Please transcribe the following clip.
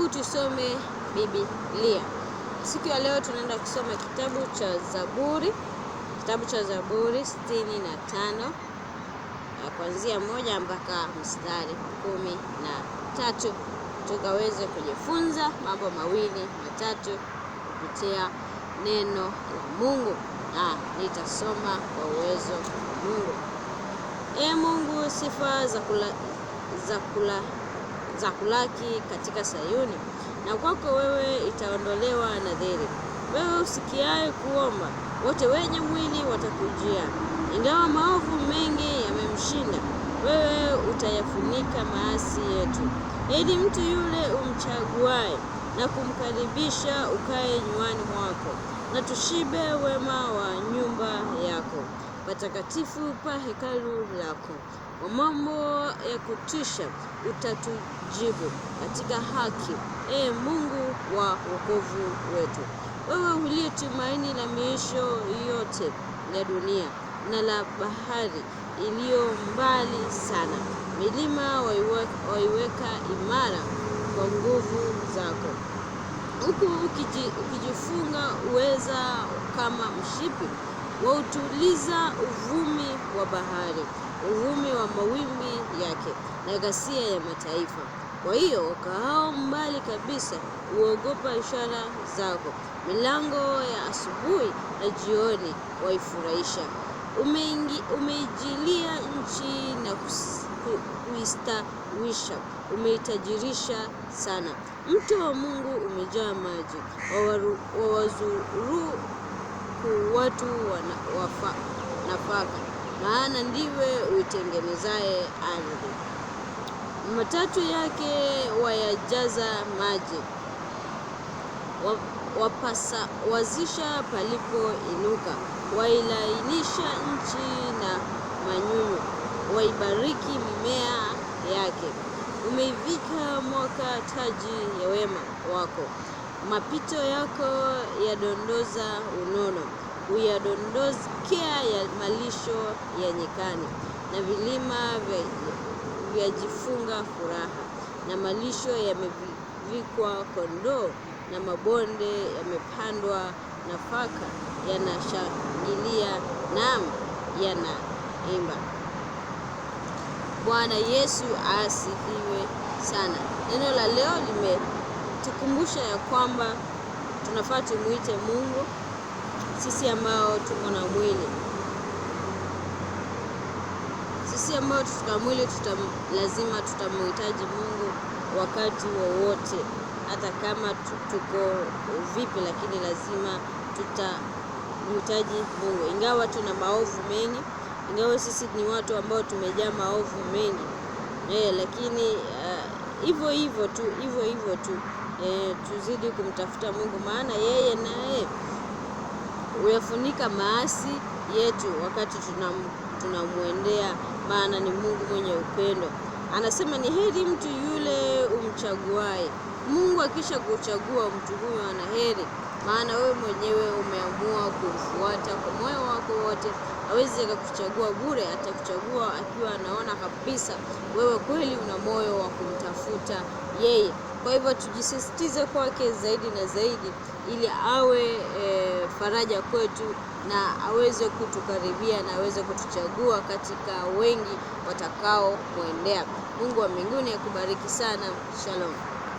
Hebu tusome Biblia. Siku ya leo tunaenda kusoma kitabu cha Zaburi 65 kuanzia 1 mpaka mstari 13, tukaweze kujifunza mambo mawili matatu kupitia neno la Mungu, na nitasoma kwa uwezo wa Mungu. Mungu, sifa za kulaki katika Sayuni, na kwako wewe itaondolewa nadhiri. Wewe usikiaye kuomba, wote wenye mwili watakujia. Ingawa maovu mengi yamemshinda, wewe utayafunika maasi yetu. Heri mtu yule umchaguaye na kumkaribisha ukae nywani mwako, na tushibe wema wa nyumba yako, patakatifu pa hekalu lako. Kwa mambo ya kutisha utatujibu katika haki, Mungu wa wokovu wetu. Wewe uliye tumaini la miisho yote ya dunia na la bahari iliyo mbali sana, milima waiweka imara kwa nguvu zako. Huku ukijifunga uweza kama mshipi, wautuliza uvumi wa bahari, uvumi wa mawimbi yake na ghasia ya mataifa. Kwa hiyo kaao mbali kabisa uogopa ishara zako. Milango ya asubuhi na jioni waifurahisha. Umeijilia nchi na kuistawisha, umeitajirisha sana. Mto wa Mungu umejaa maji, wawazuru watu nafaka, maana ndiwe uitengenezaye ardhi. Matatu yake wayajaza maji, wapasawazisha palipo inuka, wailainisha nchi na manyunyu, waibariki mimea yake. Umeivika mwaka taji ya wema wako, mapito yako yadondoza unono, uyadondokea ya malisho ya nyikani, na vilima vyajifunga furaha, na malisho yamevikwa kondoo, na mabonde yamepandwa nafaka, yanashangilia, naam, yanaimba. Bwana Yesu asifiwe sana. Neno la leo limetukumbusha ya kwamba tunafaa tumuite Mungu sisi ambao tuko na mwili. Sisi ambao tuko mwili lazima tutamhitaji Mungu wakati wowote, hata kama tuko vipi, lakini lazima tutamhitaji Mungu. Ingawa tuna maovu mengi, ingawa sisi ni watu ambao tumejaa maovu mengi, lakini hivyo hivyo tu tuzidi kumtafuta Mungu, maana yeye naye uyafunika maasi yetu wakati tunamwendea, maana ni Mungu mwenye upendo. Anasema ni heri mtu yule umchaguaye. Mungu akisha kuchagua mtu huyo ana heri, maana wewe mwenyewe umeamua kumfuata kwa moyo wako wote. Hawezi akakuchagua bure, atakuchagua akiwa anaona kabisa wewe kweli una moyo wa kumtafuta yeye. Kwa hivyo tujisisitize kwake zaidi na zaidi, ili awe faraja kwetu na aweze kutukaribia na aweze kutuchagua katika wengi watakao muendea. Mungu wa mbinguni akubariki sana. Shalom.